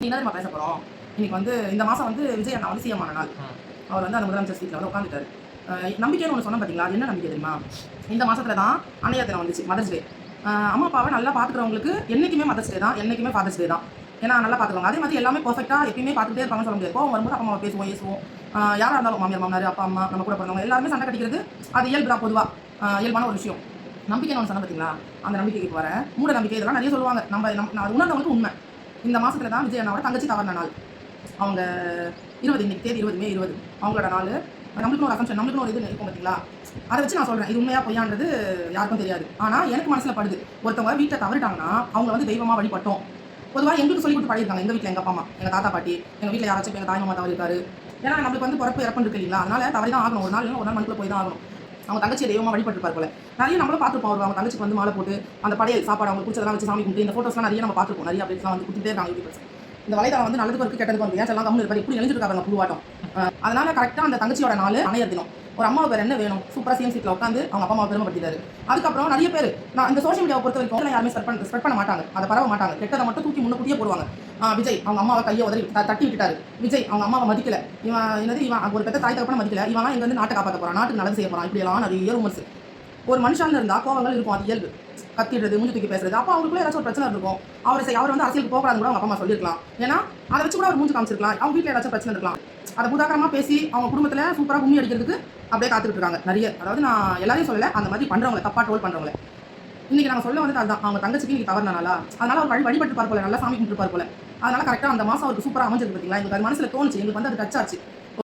என்ன நம்ம பேச போகிறோம். இன்னைக்கு வந்து இந்த மாதம் வந்து விஜய் அண்ணா வந்து சிஎம் ஆன நாள். அவர் வந்து அந்த முதலமைச்சர் சீட்டில் வந்து உட்காந்துட்டாரு. நம்பிக்கைன்னு ஒன்று சொன்ன பார்த்தீங்களா, அது என்ன நம்பிக்கை தெரியுமா? இந்த மாதத்துல தான் அன்னையர் தினம் வந்துச்சு, மதர்ஸ் டே. அம்மா அப்பாவை நல்லா பார்த்துக்கிறவங்களுக்கு என்றைக்குமே மதர்ஸ் டே தான், என்றைக்குமே ஃபாதர்ஸ் டே தான். ஏன்னா நல்லா பார்த்துக்கோங்க. அதே மாதிரி எல்லாமே பர்ஃபெக்டாக எப்பயுமே பார்த்துட்டே இருப்பாங்கன்னு சொல்ல முடியாது. கோவம் வரும்போது அப்பா அம்மா பேசுவோம், ஏசுவோம். யாராக இருந்தாலும் மாமியார் மாமனார், அப்பா அம்மா, நம்ம கூட பிறந்தவங்க எல்லாருமே சண்டை கட்டிக்கிறது அது இயல்பு தான், பொதுவாக இயல்பான ஒரு விஷயம். நம்பிக்கைன்னு ஒன்று சொன்ன பார்த்தீங்களா, அந்த நம்பிக்கைக்கு வரேன். மூட நம்பிக்கை இதெல்லாம் நிறைய சொல்லுவாங்க. நான் உணர்ந்தவங்களுக்கு உண்மை. இந்த மாதத்துல தான் விஜய் அண்ணாவோட தங்கச்சி தவறின நாள். அவங்க 20 இன்னைக்கு தேதி 20 மே 20 அவங்களோட நாள். நம்மளுக்குன்னு ஒரு அசம்ஷன், நம்மளுக்குன்னு ஒரு இது இருக்கும் பார்த்தீங்களா, அதை வச்சு நான் சொல்கிறேன். இது உண்மையாக பொய்யான்றது யாருக்கும் தெரியாது. ஆனால் எனக்கு மனசில் படுது, ஒருத்தவங்க வீட்டில் தவறிட்டாங்கன்னா அவங்க வந்து தெய்வமாக வழிபட்டோம். பொதுவாக எங்களுக்கு சொல்லி கொடுத்து பழகிருக்காங்க. எங்கள் வீட்டில் எங்கள் அப்பா அம்மா, எங்கள் தாத்தா பாட்டி, எங்கள் வீட்டில் யாராச்சும் எங்கள் தாய் மாமா தவறி இருக்காரு. ஏன்னா நம்மளுக்கு வந்து பிறப்பு இறப்பு இருக்கு இல்லைங்களா, அதனால தவறி தான் ஆகணும். ஒரு நாள் இல்லை ஒரு நாள் மனுக்குள்ள போய் தான் ஆகணும். அவங்க தங்கச்சியை தெய்வமாக வழிபட்டுருப்பார் போல. நிறைய நம்மளும் பார்த்துருப்போம். அவங்க தங்கச்சிக்கு வந்து மாலை போட்டு அந்த படையல் சாப்பாடு அவங்க பிடிச்சதெல்லாம் வச்சு சாமி கும்பிட்டு இந்த ஃபோட்டோஸ்லாம் நிறைய நம்ம பார்த்துருப்போம். நிறைய அப்டேட்ஸ்லாம் வந்து கொடுத்துட்டே இருக்காங்க யூடியூபர்ஸ். இந்த வலைதளம் வந்து நல்லதுக்கு இருக்கு, கெட்டதுக்கு இருக்கு. ஏன் எல்லாம் கம்முன்னு இருப்பாரு, இப்படி எழுதிருக்காங்க புழுவாட்டம். அதனால கரெக்டாக அந்த தங்கச்சியோட நாள் அணையர் தினம். ஒரு அம்மாவுக்கு வேறு என்ன வேணும், சூப்பராக சிஎம் சீட்டில் உட்காந்து அவங்க அப்பா அம்மா பெருமைப்படுத்திட்டாரு. அதுக்கப்புறம் நிறைய பேர் நான் இந்த சோஷியல் மீடியாவை பொறுத்த வரைக்கும் யாருமே ஸ்ப்ரெட் பண்ண மாட்டாங்க, அதை பரவ மாட்டாங்க. கெட்டதை மட்டும் தூக்கி முன்னக்கூட்டியே போடுவாங்க. விஜய் அவங்க அம்மாவை கையை உதறி தட்டி விட்டுட்டாரு. விஜய் அவங்க அம்மாவை மதிக்கல. இவன் ஒரு பெற்ற தாய் தகப்பன மதிக்கல. இவன் எங்க வந்து நாட்டை காப்பாற்ற போறான், நாட்டுக்கு நல்லது செய்ய போறான். இப்படியெல்லாம் நிறைய ரூமர்ஸ். ஒரு மனுஷன் இருந்தால் கோவங்கள் இருக்கும், அது இயல்பு. கத்திடுறது, மூஞ்சி தூக்கி பேசுறது. அப்போ அவங்களுக்குள்ள ஏதாச்சும் ஒரு பிரச்சனை இருக்கும். அவர் வந்து அரசியலுக்கு போகக்கூடாது கூட அவங்க அப்பா அம்மா சொல்லியிருக்கலாம். ஏன்னா அதை வச்சு கூட அவர் மூஞ்சி காமிச்சிருக்கலாம். அவங்க வீட்டில் ஏதாச்சும் பிரச்சனை இருக்கலாம். அதை புதாகரமாக பேசி அவங்க குடும்பத்தில் சூப்பராக கும்மி அடிக்கிறதுக்கு அப்படியே காத்துக்கிட்டு இருக்காங்க நிறைய. அதாவது நான் எல்லாரையும் சொல்லலை, அந்த மாதிரி பண்ணுறவங்களை, தப்பா ட்ரோல் பண்ணுறவங்களை. இன்னைக்கு நாங்கள் சொல்ல வந்து அதுதான், அவங்க தங்கச்சிக்கு இன்னைக்கு தவறுனால அதனால அவர் வழிபட்டு போல, நல்லா சாமி கும்பிட்டு போல. அதனால கரெக்டாக அந்த மாதம் அவருக்கு சூப்பராக அமைஞ்சிருக்கு பார்த்தீங்களா. எங்களுக்கு அது மனசில் தோணுச்சு, எங்களுக்கு வந்து அது டச் ஆச்சு.